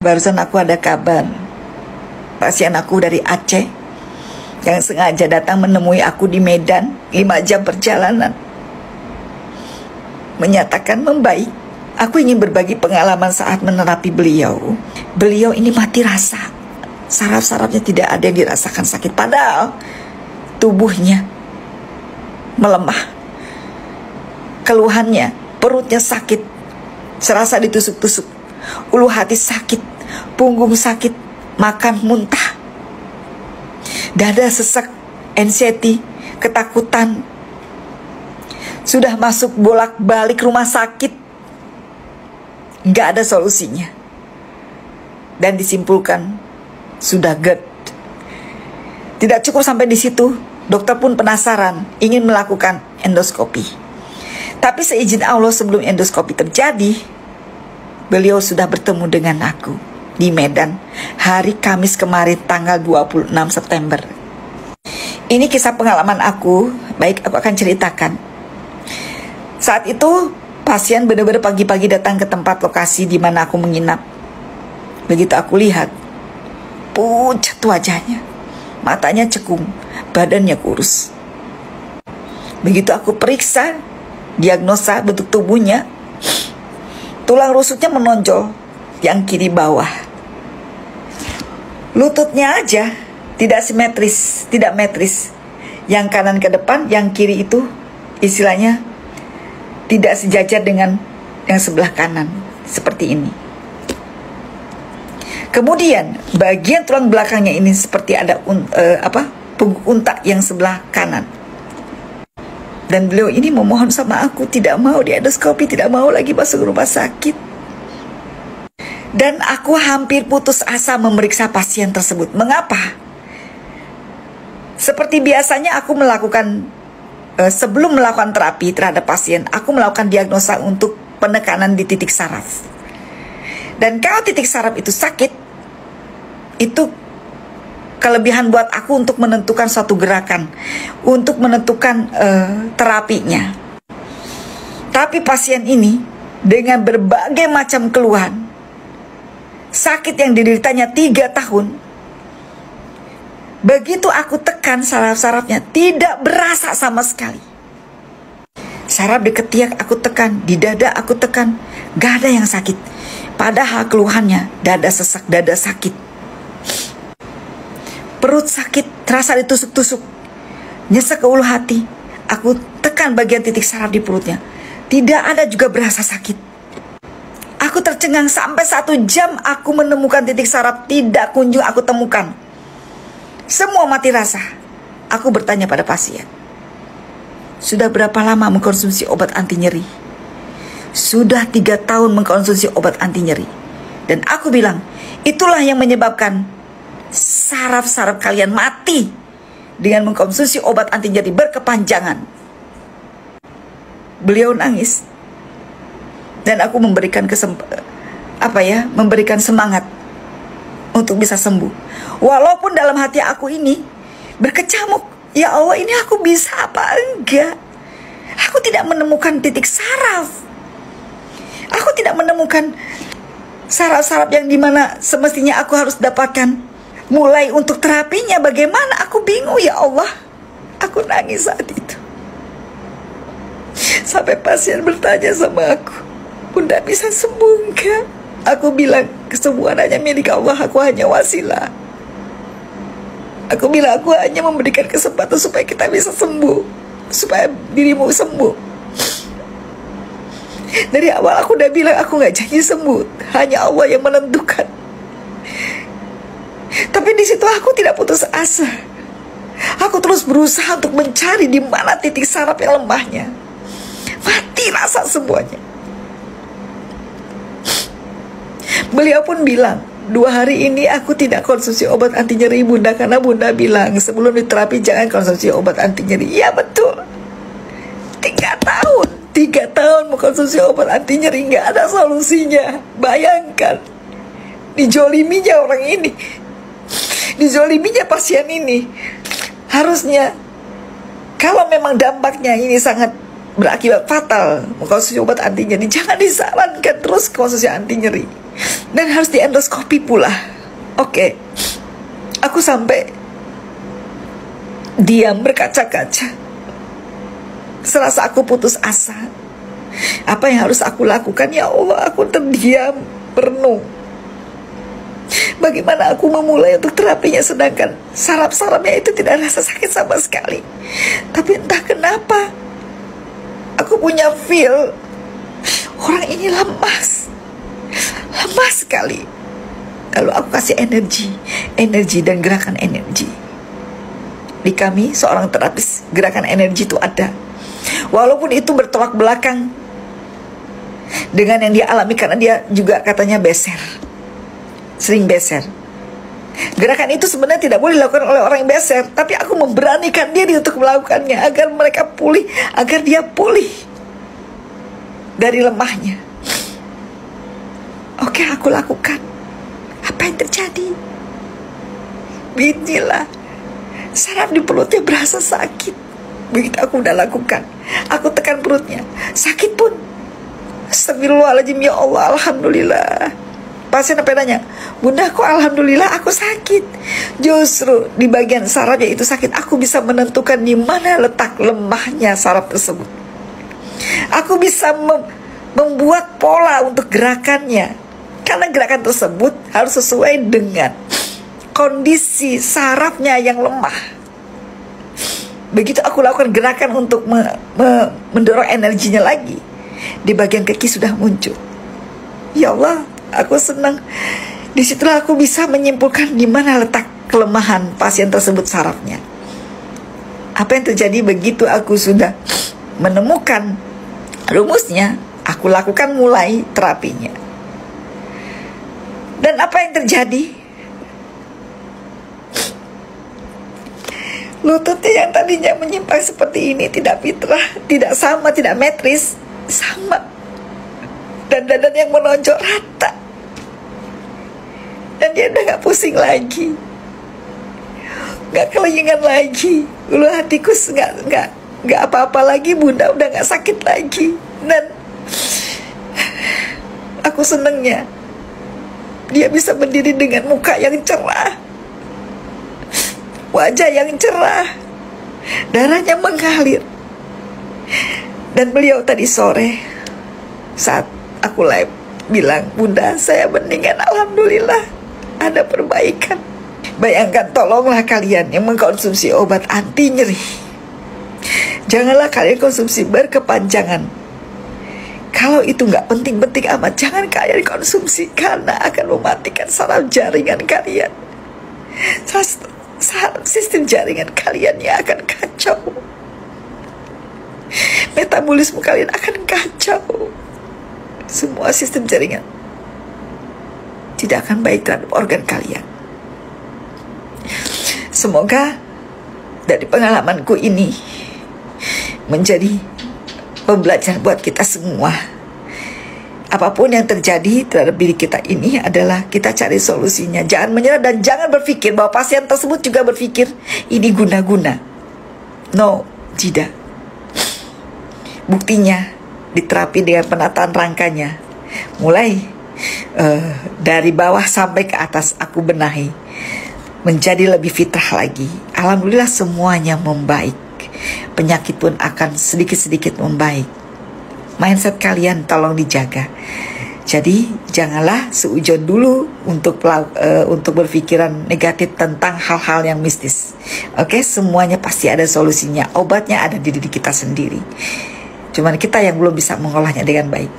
Barusan aku ada kabar, pasien aku dari Aceh yang sengaja datang menemui aku di Medan, 5 jam perjalanan, menyatakan membaik. Aku ingin berbagi pengalaman saat menerapi beliau. Beliau ini mati rasa, saraf-sarafnya tidak ada yang dirasakan sakit, padahal tubuhnya melemah. Keluhannya, perutnya sakit, serasa ditusuk-tusuk, ulu hati sakit, punggung sakit, makan muntah, dada sesak, anxiety, ketakutan. Sudah masuk bolak-balik rumah sakit, gak ada solusinya. Dan disimpulkan sudah GERD. Tidak cukup sampai di situ, dokter pun penasaran, ingin melakukan endoskopi. Tapi seizin Allah, sebelum endoskopi terjadi, beliau sudah bertemu dengan aku di Medan hari Kamis kemarin, tanggal 26 September. Ini kisah pengalaman aku. Baik, aku akan ceritakan. Saat itu pasien benar-benar pagi-pagi datang ke tempat lokasi di mana aku menginap. Begitu aku lihat, pucat wajahnya, matanya cekung, badannya kurus. Begitu aku periksa, diagnosa bentuk tubuhnya, tulang rusuknya menonjol yang kiri bawah. Lututnya aja tidak simetris, tidak metris. Yang kanan ke depan, yang kiri itu istilahnya tidak sejajar dengan yang sebelah kanan, seperti ini. Kemudian bagian tulang belakangnya ini seperti ada punggung unta yang sebelah kanan. Dan beliau ini memohon sama aku, tidak mau diendoskopi, tidak mau lagi masuk rumah sakit. Dan aku hampir putus asa memeriksa pasien tersebut. Mengapa? Seperti biasanya aku melakukan, sebelum melakukan terapi terhadap pasien, aku melakukan diagnosa untuk penekanan di titik saraf. Dan kalau titik saraf itu sakit, itu kelebihan buat aku untuk menentukan suatu gerakan, untuk menentukan terapinya. Tapi pasien ini dengan berbagai macam keluhan, sakit yang dideritanya 3 tahun, begitu aku tekan saraf-sarafnya, tidak berasa sama sekali. Saraf di ketiak aku tekan, di dada aku tekan, gak ada yang sakit. Padahal keluhannya dada sesak, dada sakit, perut sakit, terasa ditusuk-tusuk, nyesek ke ulu hati. Aku tekan bagian titik saraf di perutnya, tidak ada juga berasa sakit. Aku tercengang sampai 1 jam aku menemukan titik saraf, tidak kunjung aku temukan. Semua mati rasa. Aku bertanya pada pasien, sudah berapa lama mengkonsumsi obat anti nyeri? Sudah 3 tahun mengkonsumsi obat anti nyeri. Dan aku bilang, itulah yang menyebabkan saraf-saraf kalian mati dengan mengkonsumsi obat anti nyeri berkepanjangan. Beliau nangis. Dan aku memberikan memberikan semangat untuk bisa sembuh. Walaupun dalam hati aku ini berkecamuk, ya Allah, ini aku bisa apa enggak? Aku tidak menemukan titik saraf. Aku tidak menemukan saraf-saraf yang dimana semestinya aku harus dapatkan. Mulai untuk terapinya bagaimana, aku bingung, ya Allah. Aku nangis saat itu. Sampai pasien bertanya sama aku, Bunda bisa sembuh enggak? Aku bilang, kesembuhan hanya milik Allah, aku hanya wasilah. Aku bilang, aku hanya memberikan kesempatan supaya kita bisa sembuh, supaya dirimu sembuh. Dari awal aku udah bilang, aku gak janji sembuh, hanya Allah yang menentukan. Tapi di situ aku tidak putus asa. Aku terus berusaha untuk mencari di mana titik saraf yang lemahnya. Mati rasa semuanya. Beliau pun bilang, 2 hari ini aku tidak konsumsi obat anti nyeri Bunda, karena Bunda bilang sebelum diterapi jangan konsumsi obat anti nyeri. Iya betul. 3 tahun mengkonsumsi obat anti nyeri, nggak ada solusinya. Bayangkan, dijoliminya orang ini, dijoliminya pasien ini. Harusnya kalau memang dampaknya ini sangat berakibat fatal mengkonsumsi obat anti nyeri, jangan disarankan terus konsumsi anti nyeri. Dan harus di endoskopi pula. Oke, aku sampai diam berkaca-kaca. Serasa aku putus asa. Apa yang harus aku lakukan? Ya Allah, aku terdiam, merenung. Bagaimana aku memulai untuk terapinya, sedangkan saraf-sarafnya itu tidak rasa sakit sama sekali. Tapi entah kenapa aku punya feel orang ini lemas sekali. Lalu aku kasih energi dan gerakan energi. Di kami seorang terapis, gerakan energi itu ada. Walaupun itu bertolak belakang dengan yang dia alami, karena dia juga katanya sering beser. Gerakan itu sebenarnya tidak boleh dilakukan oleh orang yang beser, tapi aku memberanikan diri untuk melakukannya agar mereka pulih, agar dia pulih dari lemahnya. Oke, aku lakukan. Apa yang terjadi? Inilah, saraf di perutnya berasa sakit. Begitu aku udah lakukan, aku tekan perutnya, sakit pun. Astagfirullahaladzim, ya Allah, alhamdulillah. Pasien apa nanya, Bunda kok alhamdulillah aku sakit? Justru di bagian sarafnya itu sakit, aku bisa menentukan di mana letak lemahnya saraf tersebut. Aku bisa membuat pola untuk gerakannya, karena gerakan tersebut harus sesuai dengan kondisi sarafnya yang lemah. Begitu aku lakukan gerakan untuk mendorong energinya lagi, di bagian kaki sudah muncul. Ya Allah, aku senang. Disitulah aku bisa menyimpulkan di mana letak kelemahan pasien tersebut sarafnya. Apa yang terjadi begitu aku sudah menemukan rumusnya, aku lakukan mulai terapinya. Dan apa yang terjadi? Lututnya yang tadinya menyimpang seperti ini tidak fitrah, tidak sama, tidak metris, sama. Dan dadan yang menonjol rata. Dan dia udah gak pusing lagi, gak kelingan lagi. Ulu hatiku gak apa-apa lagi, Bunda udah gak sakit lagi. Dan aku senengnya dia bisa berdiri dengan muka yang cerah, wajah yang cerah, darahnya mengalir. Dan beliau tadi sore saat aku live bilang, Bunda saya mendingan, alhamdulillah ada perbaikan. Bayangkan, tolonglah kalian yang mengkonsumsi obat anti nyeri, janganlah kalian konsumsi berkepanjangan. Kalau itu nggak penting-penting amat, jangan kalian konsumsi, karena akan mematikan saraf jaringan kalian. Sistem jaringan kalian yang akan kacau. Metabolisme kalian akan kacau. Semua sistem jaringan tidak akan baik terhadap organ kalian. Semoga dari pengalamanku ini menjadi pembelajaran buat kita semua. Apapun yang terjadi terhadap diri kita ini adalah kita cari solusinya. Jangan menyerah dan jangan berpikir bahwa pasien tersebut juga berpikir ini guna-guna. No, tidak. Buktinya di terapi dengan penataan rangkanya, mulai dari bawah sampai ke atas aku benahi menjadi lebih fitrah lagi. Alhamdulillah semuanya membaik. Penyakit pun akan sedikit-sedikit membaik. Mindset kalian tolong dijaga. Jadi janganlah seujon dulu untuk berpikiran negatif tentang hal-hal yang mistis. Oke, semuanya pasti ada solusinya. Obatnya ada di diri kita sendiri. Cuman kita yang belum bisa mengolahnya dengan baik.